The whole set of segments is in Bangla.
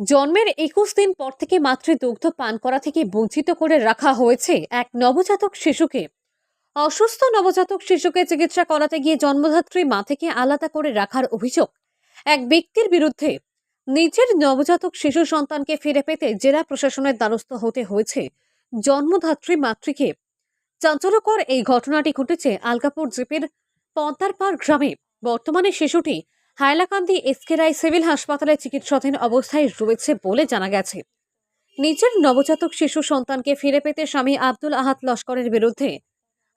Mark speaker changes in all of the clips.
Speaker 1: জন্মের 21 দিন পর থেকে মাতৃদুগ্ধ পান করা থেকে বঞ্চিত করে রাখা হয়েছে এক নবজাতক শিশুকে। অসুস্থ নবজাতক শিশুকে চিকিৎসা করাতে গিয়ে জন্মদাত্রী মা থেকে আলাদা করে রাখার অভিযোগ এক ব্যক্তির বিরুদ্ধে। নিজের নবজাতক শিশু সন্তানকে ফিরে পেতে জেলা প্রশাসনের দ্বারস্থ হতে হয়েছে জন্মদাত্রী মাতৃকে। চাঞ্চল্যকর এই ঘটনাটি ঘটেছে আলগাপুর জিপির পদ্মারপাড় গ্রামে। বর্তমানে শিশুটি হাইলাকান্দি এসকে রায় সিভিল হাসপাতালে চিকিৎসাধীন অবস্থায় রয়েছে বলে জানা গেছে। নিজের নবজাতক শিশু সন্তানকে ফিরে পেতে স্বামী আব্দুল আহাদ লস্করের বিরুদ্ধে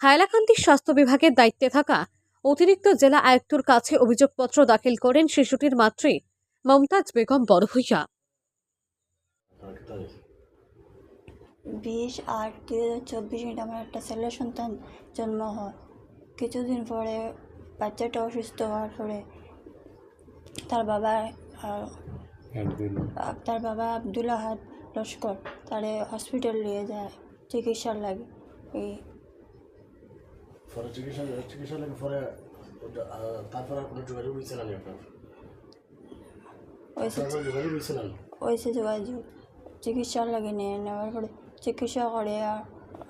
Speaker 1: হাইলাকান্দি স্বাস্থ্য বিভাগের দায়িত্বে থাকা অতিরিক্ত জেলা আয়ুক্তর কাছে অভিযোগপত্র দাখিল করেন শিশুটির মাতৃ মমতাজ বেগম বড়ভূইয়া।
Speaker 2: 20/8/2024 আমার একটা ছেলে সন্তান জন্ম হয়। কিছুদিন পরে বাচ্চাটা অসুস্থ হওয়ার পরে তার বাবা আব্দুল আহাদ লস্কর তারে হসপিটাল নিয়ে যায় চিকিৎসার লাগে।
Speaker 3: চিকিৎসা লাগে পরে তারপর আর কোনো যোগাযোগ হয়েছে না আপনার?
Speaker 2: ওইসে যোগাযোগ চিকিৎসার লাগে নেওয়ার পরে চিকিৎসা করে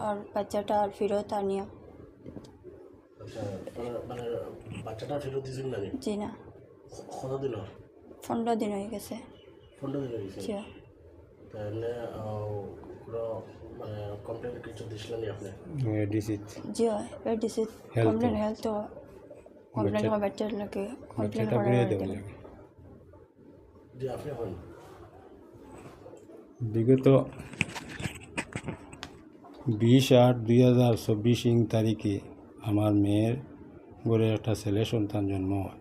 Speaker 2: আর বাচ্চাটা আর ফেরত আনিয়া।
Speaker 3: আচ্ছা, মানে বাচ্চাটা ফেরত দিয়েছেন না?
Speaker 2: জি না,
Speaker 3: কতদিন?
Speaker 2: 15 দিন হয়ে গেছে।
Speaker 3: 15 দিন হয়ে গেছে।
Speaker 2: জি।
Speaker 3: তাহলে মানে কমপ্লেন কিছু দিছিলেন আপনি?
Speaker 2: জি হয় ডিসি কমপ্লেন হেলথ কমপ্লেন হয় বাচ্চার লাগে কমপ্লেন করার
Speaker 3: জি। আপনি হন
Speaker 4: বিগত 20/8/2024 তারিখে আমার মেয়ের ঘরে একটা ছেলে সন্তান জন্ম হয়।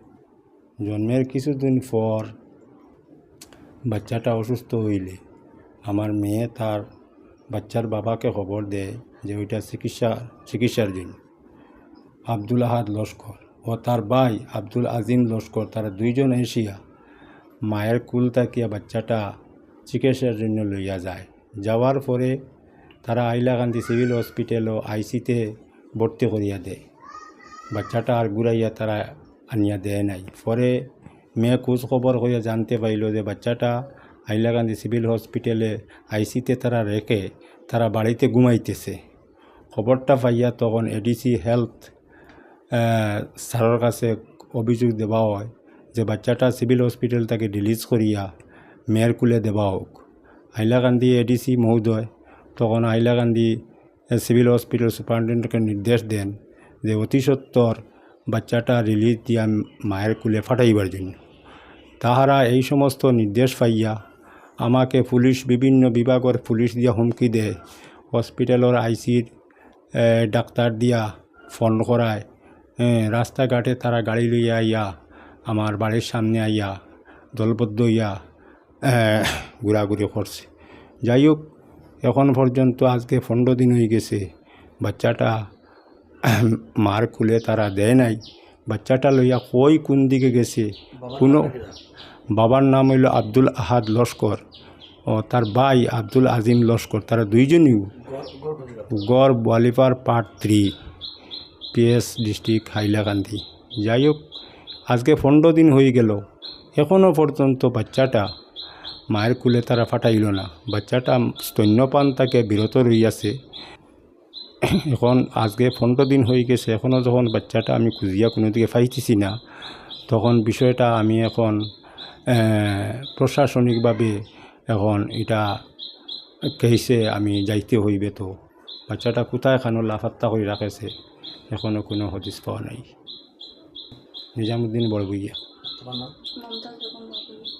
Speaker 4: জন্মের কিছুদিন পর বাচ্চাটা অসুস্থ হইলে আমার মেয়ে তার বাচ্চার বাবাকে খবর দেয় যে ওইটা চিকিৎসার জন্য। আব্দুল আহাদ লস্কর ও তার ভাই আব্দুল আজিম লস্কর তারা দুইজন এসিয়া মায়ের কুল তাকিয়া বাচ্চাটা চিকিৎসার জন্য লইয়া যায়। যাওয়ার পরে তারা হাইলাকান্দি সিভিল হসপিটালও আইসিতে ভর্তি করিয়া দেয়। বাচ্চাটা আর ঘুরাইয়া তারা আনিয়া দেয় নাই। পরে মেয়ে খোঁজ খবর করিয়া জানতে পাইল যে বাচ্চাটা হাইলাকান্দি সিভিল হসপিটালে আইসিতে তারা রেখে তারা বাড়িতে ঘুমাইতেছে। খবরটা পাইয়া তখন এডিসি হেলথ স্যারের কাছে অভিযোগ দেওয়া হয় যে বাচ্চাটা সিভিল হসপিটাল থেকে রিলিজ করিয়া মেয়ের কুলে দেওয়া হোক। হাইলাকান্দি এডিসি মহোদয় তখন হাইলাকান্দি সিভিল হসপিটাল সুপারিনটেন্ডেন্টকে নির্দেশ দেন যে অতি সত্বর বাচ্চাটা রিলিজ দিয়া মায়ের কুলে ফাটাইবার জন্য। তাহারা এই সমস্ত নির্দেশ পাইয়া আমাকে পুলিশ বিভিন্ন বিভাগের পুলিশ দিয়া হুমকি দেয়, হসপিটালের আইসির ডাক্তার দিয়া ফোন করায়, রাস্তাঘাটে তারা গাড়ি লইয়া আইয়া আমার বাড়ির সামনে আইয়া দলবদ্ধ হইয়া ঘোরাঘুরি করছে। যাই হোক, এখন পর্যন্ত আজকে 15 দিন হয়ে গেছে বাচ্চাটা মার কুলে তারা দেয় নাই। বাচ্চাটা লইয়া কই কোন দিকে গেছে কোনো। বাবার নাম হইল আব্দুল আহাদ লস্কর ও তার ভাই আব্দুল আজিম লস্কর, তারা দুইজনই গড় বোয়ালিপাড় পার্ট 3 PS ডিস্ট্রিক্ট হাইলাকান্দি। যাই হোক, আজকে 15 দিন হয়ে গেল, এখনও পর্যন্ত বাচ্চাটা মায়ের কুলে তারা ফাটাইল না। বাচ্চাটা স্তন্যপান তাকে বিরত রইয়াছে। এখন আজকে 15 দিন হয়ে গেছে, এখনও যখন বাচ্চাটা আমি খুঁজিয়া কোনো দিকে পাইতেছি না, তখন বিষয়টা আমি এখন প্রশাসনিকভাবে এখন এটা কেসে আমি যাইতে হইবে। তো বাচ্চাটা কোথায় এখানো লাফাত্তা করে রাখেছে, এখনও কোনো হদিস পাওয়া নাই। নিজামুদ্দিন বড়ভূইয়া।
Speaker 3: তোমার নাম?
Speaker 2: মমতাজ বেগম বড়ভূইয়া।